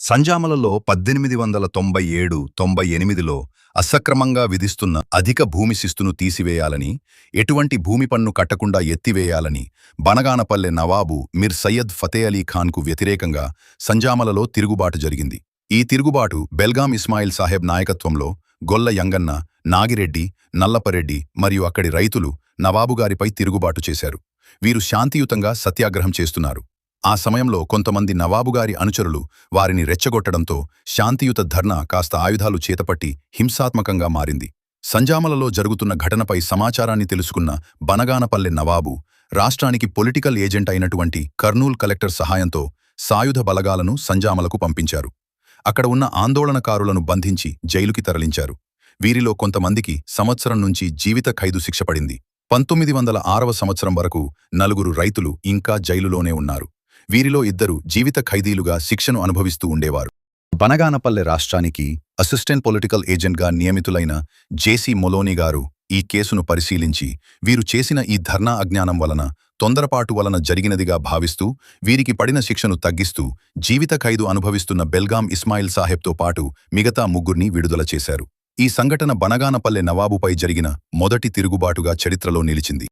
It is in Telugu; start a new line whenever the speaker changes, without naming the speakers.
సంజామలలో 1897-98లో అసక్రమంగా విధిస్తున్న అధిక భూమి శిస్తును తీసివేయాలని, ఎటువంటి భూమి పన్ను కట్టకుండా ఎత్తివేయాలని బనగానపల్లె నవాబు మిర్ సయ్యద్ ఫతే అలీ ఖాన్కు వ్యతిరేకంగా సంజామలలో తిరుగుబాటు జరిగింది. ఈ తిరుగుబాటు బెల్గాం ఇస్మాయిల్ సాహెబ్ నాయకత్వంలో గొల్ల యంగన్న, నాగిరెడ్డి, నల్లపరెడ్డి మరియు అక్కడి రైతులు నవాబుగారిపై తిరుగుబాటు చేశారు. వీరు శాంతియుతంగా సత్యాగ్రహం చేస్తున్నారు. ఆ సమయంలో కొంతమంది నవాబుగారి అనుచరులు వారిని రెచ్చగొట్టడంతో శాంతియుత ధర్నా కాస్త ఆయుధాలు చేతపట్టి హింసాత్మకంగా మారింది. సంజామలలో జరుగుతున్న ఘటనపై సమాచారాన్ని తెలుసుకున్న బనగానపల్లె నవాబు రాష్ట్రానికి పొలిటికల్ ఏజెంట్ అయినటువంటి కర్నూల్ కలెక్టర్ సహాయంతో సాయుధ బలగాలను సంజామలకు పంపించారు. అక్కడ ఉన్న ఆందోళనకారులను బంధించి జైలుకి తరలించారు. వీరిలో కొంతమందికి సంవత్సరం నుంచి జీవిత ఖైదు శిక్ష పడింది. 1906వ సంవత్సరం వరకు 4 రైతులు ఇంకా జైలులోనే ఉన్నారు. వీరిలో 2 జీవిత ఖైదీలుగా శిక్షను అనుభవిస్తూ ఉండేవారు. బనగానపల్లె రాష్ట్రానికి అసిస్టెంట్ పొలిటికల్ ఏజెంట్గా నియమితులైన జేసీ మొలోనీ గారు ఈ కేసును పరిశీలించి వీరు చేసిన ఈ ధర్నా అజ్ఞానం వలన, తొందరపాటు వలన జరిగినదిగా భావిస్తూ వీరికి పడిన శిక్షను తగ్గిస్తూ జీవిత ఖైదు అనుభవిస్తున్న బెల్గాం ఇస్మాయిల్ సాహెబ్తో పాటు మిగతా 3 విడుదల చేశారు. ఈ సంఘటన బనగానపల్లె నవాబుపై జరిగిన మొదటి తిరుగుబాటుగా చరిత్రలో నిలిచింది.